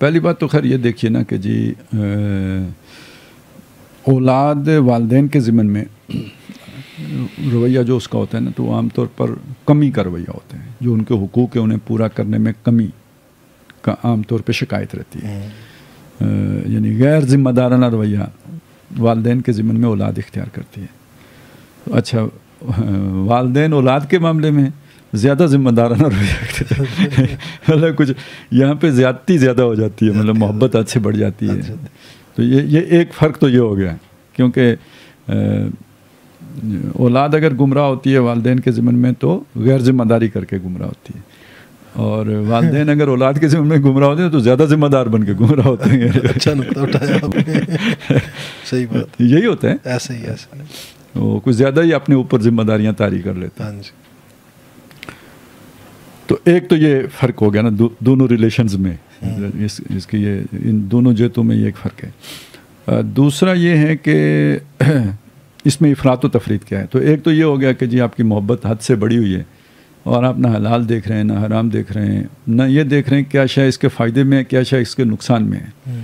پہلی بات تو خیر یہ دیکھیے نا کہ جی اولاد والدین کے ضمن میں رویہ جو اس کا ہوتا ہے نا، تو وہ عام طور پر کمی کا رویہ ہوتا ہے. جو ان کے حقوق ہے انہیں پورا کرنے میں کمی کا عام طور پہ شکایت رہتی ہے. یعنی غیر ذمہ دارانہ رویہ والدین کے ضمن میں اولاد اختیار کرتی ہے. اچھا، والدین اولاد کے معاملے میں زیادہ ذمہ دارانہ رویہ مطلب کچھ یہاں پہ زیادتی زیادہ ہو جاتی ہے، مطلب محبت حد سے بڑھ جاتی ہے. تو یہ ایک فرق تو یہ ہو گیا، کیونکہ اولاد اگر گمراہ ہوتی ہے والدین کے ضمن میں تو غیر ذمہ داری کر کے گمراہ ہوتی ہے، اور والدین اگر اولاد کے ضمن میں گمراہ ہوتے ہیں تو زیادہ ذمہ دار بن کے گمراہ ہوتے ہیں. اچھا نقطہ اٹھایا آپ نے، صحیح بات، یہی ہوتا ہے. ایسے ہی وہ کچھ زیادہ ہی اپنے اوپر ذمہ داریاں طاری کر لیتے ہیں. تو ایک تو یہ فرق ہو گیا نا دونوں ریلیشنز میں، اس کی یہ ان دونوں جہتوں میں یہ ایک فرق ہے. دوسرا یہ ہے کہ اس میں افراط و تفریط کیا ہے. تو ایک تو یہ ہو گیا کہ جی آپ کی محبت حد سے بڑی ہوئی ہے اور آپ نہ حلال دیکھ رہے ہیں نہ حرام دیکھ رہے ہیں، نہ یہ دیکھ رہے ہیں کیا شے اس کے فائدے میں ہے کیا شے اس کے نقصان میں ہے.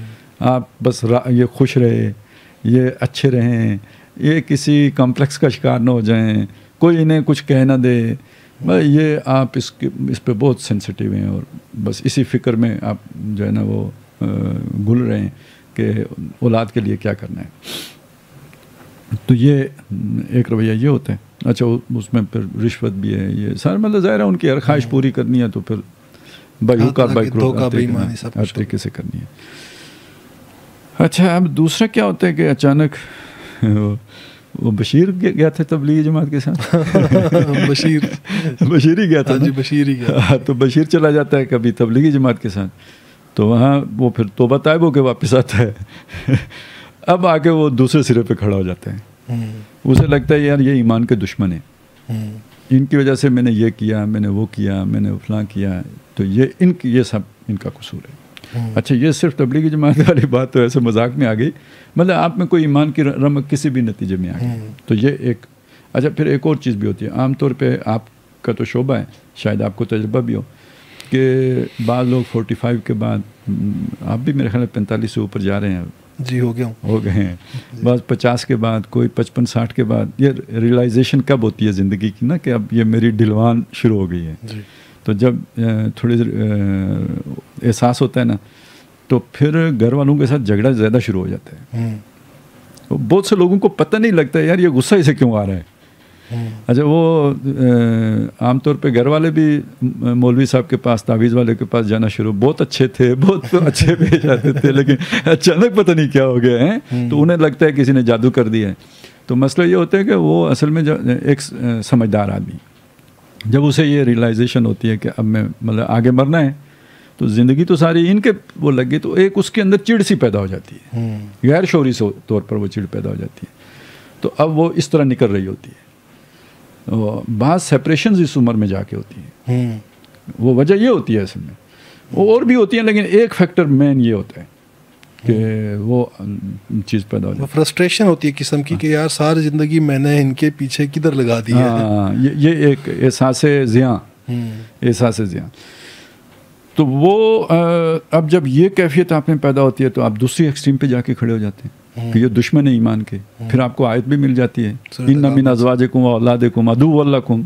آپ بس یہ خوش رہے، یہ اچھے رہیں، یہ کسی کمپلیکس کا شکار نہ ہو جائیں، کوئی انہیں کچھ کہہ نہ دے. یہ آپ اس پہ بہت سینسٹیو ہیں اور بس اسی فکر میں آپ جو ہے نا وہ گل رہے ہیں کہ اولاد کے لیے کیا کرنا ہے. تو یہ ایک رویہ یہ ہوتا ہے. اچھا، اس میں پھر رشوت بھی ہے، یہ سارا مطلب ظاہر ہے ان کی ہر خواہش پوری کرنی ہے تو پھر بائی ہر طریقے سے کرنی ہے. اچھا، اب دوسرا کیا ہوتا ہے کہ اچانک وہ بشیر گیا تھا تبلیغی جماعت کے ساتھ. بشیر ہی گیا تھا. جی بشیر ہی گیا. تو بشیر چلا جاتا ہے کبھی تبلیغی جماعت کے ساتھ، تو وہاں وہ پھر توبہ طائب ہو کے واپس آتا ہے. اب آ کے وہ دوسرے سرے پہ کھڑا ہو جاتا ہے. اسے لگتا ہے یار یہ ایمان کے دشمن ہیں، ان کی وجہ سے میں نے یہ کیا، میں نے وہ کیا، میں نے فلاں کیا، تو یہ سب ان کا قصور ہے. اچھا، یہ صرف تبلیغی جماعت والی بات تو ایسے مذاق میں آ گئی، مطلب آپ میں کوئی ایمان کی رمق کسی بھی نتیجے میں آ گئی. تو یہ ایک. اچھا، پھر ایک اور چیز بھی ہوتی ہے. عام طور پہ آپ کا تو شعبہ ہے، شاید آپ کو تجربہ بھی ہو کہ بعض لوگ 45 کے بعد، آپ بھی میرے خیال میں 45 سے اوپر جا رہے ہیں. جی ہو گئے ہیں. بعض 50 کے بعد، کوئی 55-60 کے بعد یہ ریئلائزیشن کب ہوتی ہے زندگی کی نا کہ اب یہ میری ڈلوان شروع ہو گئی ہے. تو جب تھوڑی احساس ہوتا ہے نا تو پھر گھر والوں کے ساتھ جھگڑا زیادہ شروع ہو جاتا ہے. بہت سے لوگوں کو پتہ نہیں لگتا ہے یار یہ غصہ اسے کیوں آ رہا ہے. اچھا، وہ عام طور پہ گھر والے بھی مولوی صاحب کے پاس، تعویذ والے کے پاس جانا شروع، بہت اچھے تھے، بہت اچھے پیش آتے تھے، لیکن اچانک پتہ نہیں کیا ہو گیا ہے، تو انہیں لگتا ہے کسی نے جادو کر دیا ہے. تو مسئلہ یہ ہوتا ہے کہ وہ اصل میں ایک سمجھدار آدمی جب اسے یہ ریئلائزیشن ہوتی ہے کہ اب میں مطلب آگے مرنا ہے، تو زندگی تو ساری ان کے وہ لگ گئی، تو ایک اس کے اندر چڑ سی پیدا ہو جاتی ہے، غیر شعوری طور پر وہ چڑ پیدا ہو جاتی ہے. تو اب وہ اس طرح نکل رہی ہوتی ہے. بعض سیپریشنز اس عمر میں جا کے ہوتی ہیں. وہ وجہ یہ ہوتی ہے اصل میں، وہ اور بھی ہوتی ہیں لیکن ایک فیکٹر مین یہ ہوتا ہے کہ وہ چیز پیدا ہو جاتی ہے. فرسٹریشن ہوتی ہے قسم کی کہ یار ساری زندگی میں نے ان کے پیچھے کدھر لگا دی ہے. ہاں، یہ ایک احساس زیاں. تو وہ اب جب یہ کیفیت آپ میں پیدا ہوتی ہے تو آپ دوسری ایکسٹریم پہ جا کے کھڑے ہو جاتے ہیں کہ یہ دشمن ہے ایمان کے. پھر آپ کو آیت بھی مل جاتی ہے، ان من ازواجکم و اولادکم عدو لکم.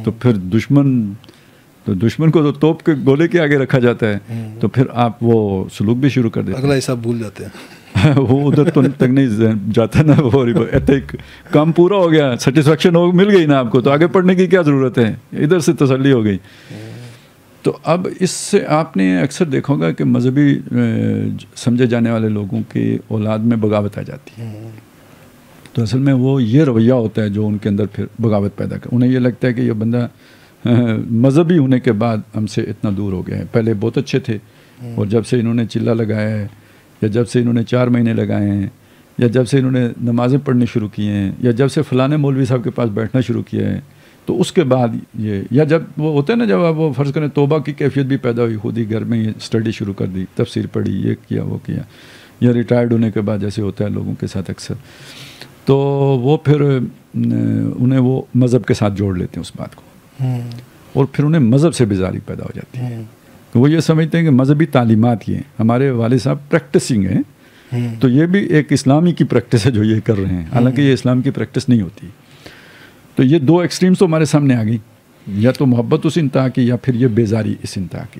تو پھر دشمن کو تو توپ کے گولے کے آگے رکھا جاتا ہے، تو پھر آپ وہ سلوک بھی شروع کر دیتے ہیں. اگلا حساب بھول جاتے ہیں. وہ ادھر تو تک نہیں جاتا نا، وہ کام پورا ہو گیا، سیٹسفیکشن مل گئی نا آپ کو، تو آگے پڑھنے کی کیا ضرورت ہے، ادھر سے تسلی ہو گئی. تو اب اس سے آپ نے اکثر دیکھا ہوگا کہ مذہبی سمجھے جانے والے لوگوں کی اولاد میں بغاوت آ جاتی ہے. تو اصل میں وہ یہ رویہ ہوتا ہے جو ان کے اندر پھر بغاوت پیدا کر. انہیں یہ لگتا ہے کہ یہ بندہ مذہبی ہونے کے بعد ہم سے اتنا دور ہو گیا ہے. پہلے بہت اچھے تھے، اور جب سے انہوں نے چلہ لگایا ہے، یا جب سے انہوں نے 4 مہینے لگائے ہیں، یا جب سے انہوں نے نمازیں پڑھنی شروع کی ہیں، یا جب سے فلاں مولوی صاحب کے پاس بیٹھنا شروع کیا ہے، تو اس کے بعد یہ، یا جب وہ ہوتا ہے نا جب آپ وہ فرض کریں توبہ کی کیفیت بھی پیدا ہوئی، خود ہی گھر میں یہ اسٹڈی شروع کر دی، تفسیر پڑھی، یہ کیا وہ کیا، یا ریٹائرڈ ہونے کے بعد جیسے ہوتا ہے لوگوں کے ساتھ اکثر، تو وہ پھر انہیں وہ مذہب کے ساتھ جوڑ لیتے ہیں اس بات کو، اور پھر انہیں مذہب سے بیزاری پیدا ہو جاتی ہے. وہ یہ سمجھتے ہیں کہ مذہبی تعلیمات یہ ہیں. ہمارے والد صاحب پریکٹسنگ ہیں تو یہ بھی ایک اسلامی کی پریکٹس ہے جو یہ کر رہے ہیں, حالانکہ یہ اسلام کی پریکٹس نہیں ہوتی. تو یہ دو ایکسٹریمز تو ہمارے سامنے آ گئی, یا تو محبت اس انتہا کی یا پھر یہ بیزاری اس انتہا کی.